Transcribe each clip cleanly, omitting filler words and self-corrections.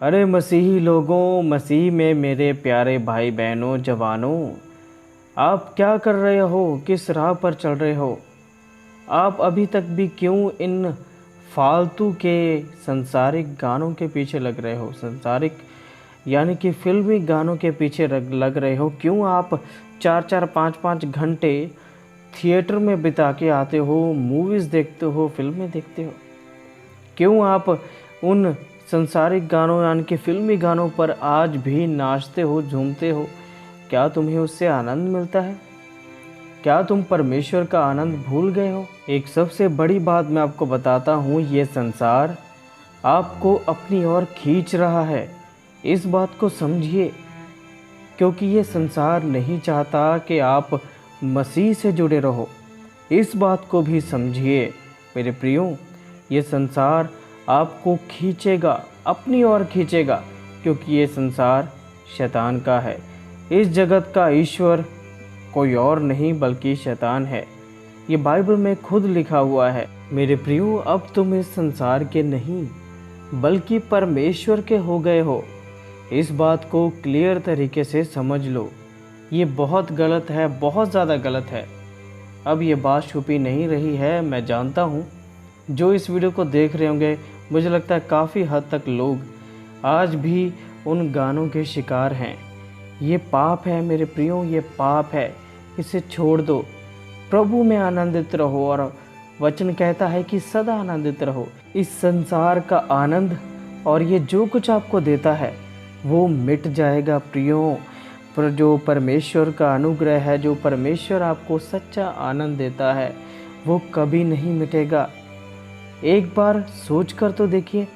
अरे मसीही लोगों, मसीह में मेरे प्यारे भाई बहनों, जवानों, आप क्या कर रहे हो? किस राह पर चल रहे हो? आप अभी तक भी क्यों इन फालतू के संसारिक गानों के पीछे लग रहे हो? संसारिक यानी कि फिल्मी गानों के पीछे लग रहे हो? क्यों आप 4-4 5-5 घंटे थिएटर में बिता के आते हो, मूवीज़ देखते हो, फिल्में देखते हो? क्यों आप उन संसारिक गानों यानी कि फ़िल्मी गानों पर आज भी नाचते हो, झूमते हो? क्या तुम्हें उससे आनंद मिलता है? क्या तुम परमेश्वर का आनंद भूल गए हो? एक सबसे बड़ी बात मैं आपको बताता हूँ, ये संसार आपको अपनी ओर खींच रहा है। इस बात को समझिए, क्योंकि ये संसार नहीं चाहता कि आप मसीह से जुड़े रहो। इस बात को भी समझिए मेरे प्रियो, ये संसार आपको खींचेगा, अपनी ओर खींचेगा, क्योंकि ये संसार शैतान का है। इस जगत का ईश्वर कोई और नहीं बल्कि शैतान है। ये बाइबल में खुद लिखा हुआ है। मेरे प्रियो, अब तुम इस संसार के नहीं बल्कि परमेश्वर के हो गए हो। इस बात को क्लियर तरीके से समझ लो। ये बहुत गलत है, बहुत ज़्यादा गलत है। अब ये बात छुपी नहीं रही है। मैं जानता हूँ जो इस वीडियो को देख रहे होंगे, मुझे लगता है काफ़ी हद तक लोग आज भी उन गानों के शिकार हैं। ये पाप है मेरे प्रियो, ये पाप है। इसे छोड़ दो, प्रभु में आनंदित रहो। और वचन कहता है कि सदा आनंदित रहो। इस संसार का आनंद और ये जो कुछ आपको देता है वो मिट जाएगा प्रियो। पर जो परमेश्वर का अनुग्रह है, जो परमेश्वर आपको सच्चा आनंद देता है, वो कभी नहीं मिटेगा। एक बार सोच कर तो देखिए,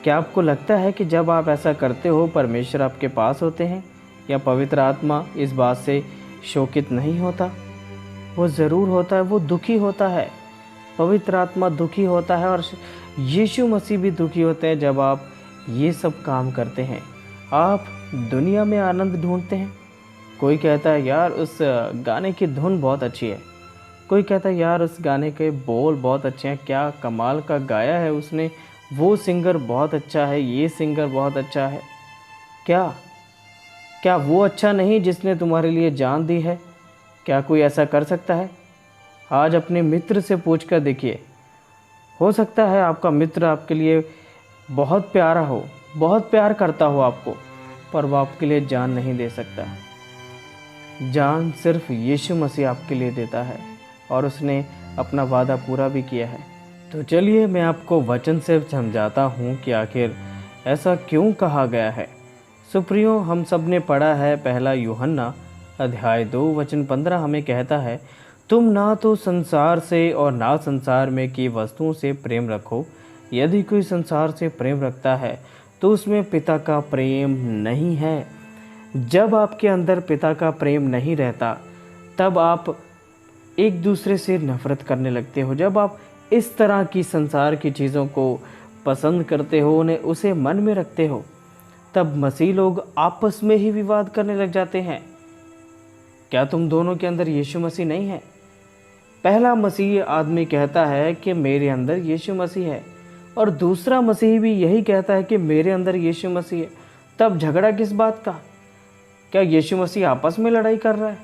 क्या आपको लगता है कि जब आप ऐसा करते हो परमेश्वर आपके पास होते हैं, या पवित्र आत्मा इस बात से शोकित नहीं होता? वो ज़रूर होता है, वो दुखी होता है। पवित्र आत्मा दुखी होता है और यीशु मसीह भी दुखी होते हैं जब आप ये सब काम करते हैं। आप दुनिया में आनंद ढूंढते हैं। कोई कहता है यार उस गाने की धुन बहुत अच्छी है, कोई कहता है यार उस गाने के बोल बहुत अच्छे हैं, क्या कमाल का गाया है उसने, वो सिंगर बहुत अच्छा है, ये सिंगर बहुत अच्छा है। क्या क्या वो अच्छा नहीं जिसने तुम्हारे लिए जान दी है? क्या कोई ऐसा कर सकता है? आज अपने मित्र से पूछ कर देखिए। हो सकता है आपका मित्र आपके लिए बहुत प्यारा हो, बहुत प्यार करता हो आपको, पर वो आपके लिए जान नहीं दे सकता। जान सिर्फ यीशु मसीह आपके लिए देता है, और उसने अपना वादा पूरा भी किया है। तो चलिए मैं आपको वचन से समझाता हूँ कि आखिर ऐसा क्यों कहा गया है। सुप्रियो, हम सब ने पढ़ा है, पहला यूहन्ना अध्याय 2 वचन 15 हमें कहता है, तुम ना तो संसार से और ना संसार में की वस्तुओं से प्रेम रखो। यदि कोई संसार से प्रेम रखता है तो उसमें पिता का प्रेम नहीं है। जब आपके अंदर पिता का प्रेम नहीं रहता, तब आप एक दूसरे से नफरत करने लगते हो। जब आप इस तरह की संसार की चीज़ों को पसंद करते हो, उन्हें उसे मन में रखते हो, तब मसीह लोग आपस में ही विवाद करने लग जाते हैं। क्या तुम दोनों के अंदर यीशु मसीह नहीं है? पहला मसीह आदमी कहता है कि मेरे अंदर यीशु मसीह है, और दूसरा मसीह भी यही कहता है कि मेरे अंदर यीशु मसीह है। तब झगड़ा किस बात का? क्या यीशु मसीह आपस में लड़ाई कर रहा है?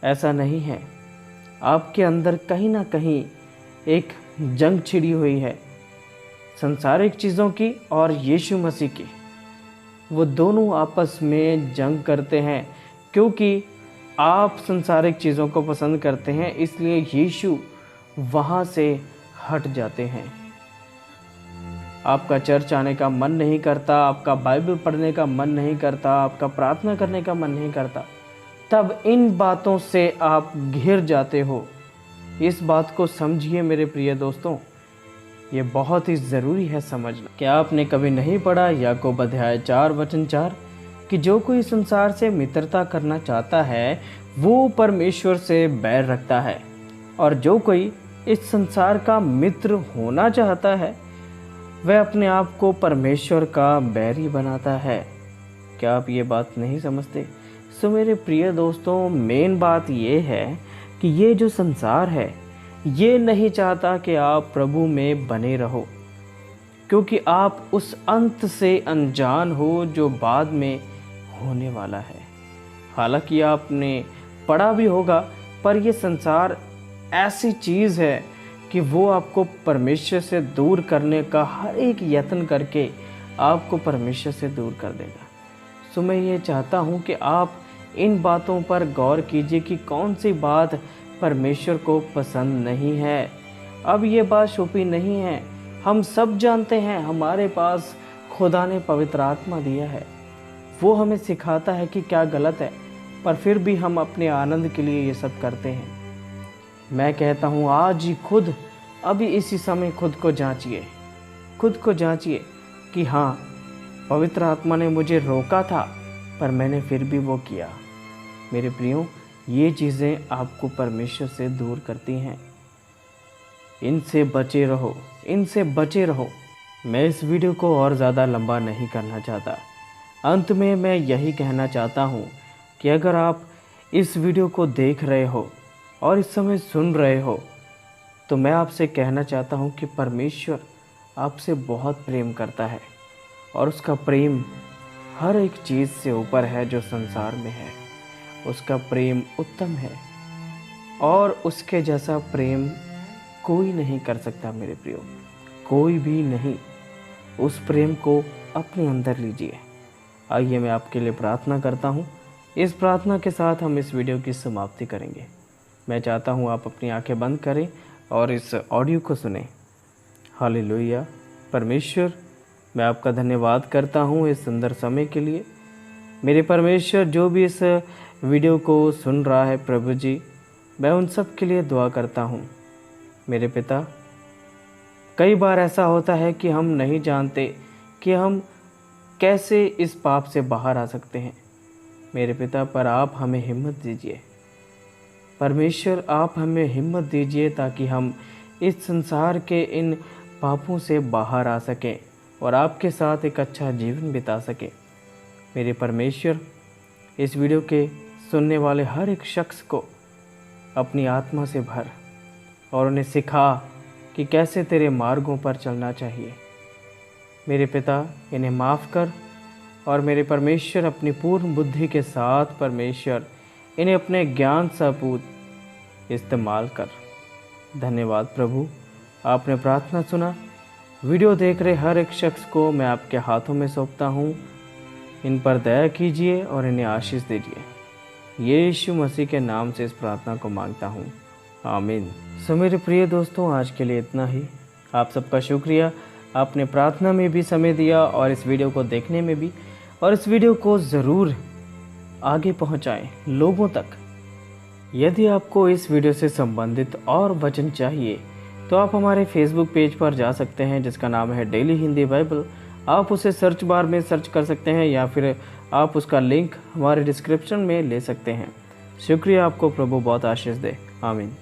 ऐसा नहीं है। आपके अंदर कहीं ना कहीं एक जंग छिड़ी हुई है, संसारिक चीज़ों की और यीशु मसीह की। वो दोनों आपस में जंग करते हैं, क्योंकि आप संसारिक चीज़ों को पसंद करते हैं, इसलिए यीशु वहाँ से हट जाते हैं। आपका चर्च आने का मन नहीं करता, आपका बाइबल पढ़ने का मन नहीं करता, आपका प्रार्थना करने का मन नहीं करता, तब इन बातों से आप घिर जाते हो। इस बात को समझिए मेरे प्रिय दोस्तों, ये बहुत ही ज़रूरी है समझना। क्या आपने कभी नहीं पढ़ा याकूब अध्याय 4 वचन 4 कि जो कोई संसार से मित्रता करना चाहता है वो परमेश्वर से बैर रखता है, और जो कोई इस संसार का मित्र होना चाहता है वह अपने आप को परमेश्वर का बैरी बनाता है। क्या आप ये बात नहीं समझते? सो मेरे प्रिय दोस्तों, मेन बात ये है कि ये जो संसार है ये नहीं चाहता कि आप प्रभु में बने रहो, क्योंकि आप उस अंत से अनजान हो जो बाद में होने वाला है। हालांकि आपने पढ़ा भी होगा, पर यह संसार ऐसी चीज़ है कि वो आपको परमेश्वर से दूर करने का हर एक यत्न करके आपको परमेश्वर से दूर कर देगा। सो मैं ये चाहता हूँ कि आप इन बातों पर गौर कीजिए कि कौन सी बात परमेश्वर को पसंद नहीं है। अब ये बात छुपी नहीं है, हम सब जानते हैं, हमारे पास खुदा ने पवित्र आत्मा दिया है। वो हमें सिखाता है कि क्या गलत है, पर फिर भी हम अपने आनंद के लिए ये सब करते हैं। मैं कहता हूँ आज ही खुद, अभी इसी समय खुद को जांचिए कि हाँ, पवित्र आत्मा ने मुझे रोका था पर मैंने फिर भी वो किया। मेरे प्रियो, ये चीज़ें आपको परमेश्वर से दूर करती हैं। इनसे बचे रहो। मैं इस वीडियो को और ज़्यादा लंबा नहीं करना चाहता। अंत में मैं यही कहना चाहता हूँ कि अगर आप इस वीडियो को देख रहे हो और इस समय सुन रहे हो, तो मैं आपसे कहना चाहता हूँ कि परमेश्वर आपसे बहुत प्रेम करता है और उसका प्रेम हर एक चीज़ से ऊपर है जो संसार में है। उसका प्रेम उत्तम है और उसके जैसा प्रेम कोई नहीं कर सकता मेरे प्रियो, कोई भी नहीं। उस प्रेम को अपने अंदर लीजिए। आइए मैं आपके लिए प्रार्थना करता हूँ। इस प्रार्थना के साथ हम इस वीडियो की समाप्ति करेंगे। मैं चाहता हूँ आप अपनी आंखें बंद करें और इस ऑडियो को सुनें। हालेलुया। परमेश्वर, मैं आपका धन्यवाद करता हूँ इस सुंदर समय के लिए। मेरे परमेश्वर, जो भी इस वीडियो को सुन रहा है प्रभु जी, मैं उन सब के लिए दुआ करता हूँ। मेरे पिता, कई बार ऐसा होता है कि हम नहीं जानते कि हम कैसे इस पाप से बाहर आ सकते हैं मेरे पिता, पर आप हमें हिम्मत दीजिए। परमेश्वर, आप हमें हिम्मत दीजिए ताकि हम इस संसार के इन पापों से बाहर आ सकें और आपके साथ एक अच्छा जीवन बिता सकें। मेरे परमेश्वर, इस वीडियो के सुनने वाले हर एक शख्स को अपनी आत्मा से भर और उन्हें सिखा कि कैसे तेरे मार्गों पर चलना चाहिए। मेरे पिता, इन्हें माफ़ कर और मेरे परमेश्वर अपनी पूर्ण बुद्धि के साथ परमेश्वर इन्हें अपने ज्ञान सपूत इस्तेमाल कर। धन्यवाद प्रभु, आपने प्रार्थना सुना। वीडियो देख रहे हर एक शख्स को मैं आपके हाथों में सौंपता हूँ। इन पर दया कीजिए और इन्हें आशीष दीजिए। यीशु मसीह के नाम से इस प्रार्थना को मांगता हूँ, आमीन। सो मेरे प्रिय दोस्तों, आज के लिए इतना ही। आप सबका शुक्रिया, आपने प्रार्थना में भी समय दिया और इस वीडियो को देखने में भी। और इस वीडियो को ज़रूर आगे पहुंचाएं लोगों तक। यदि आपको इस वीडियो से संबंधित और वचन चाहिए तो आप हमारे फेसबुक पेज पर जा सकते हैं जिसका नाम है डेली हिंदी बाइबल। आप उसे सर्च बार में सर्च कर सकते हैं या फिर आप उसका लिंक हमारे डिस्क्रिप्शन में ले सकते हैं। शुक्रिया, आपको प्रभु बहुत आशीष दे। आमीन।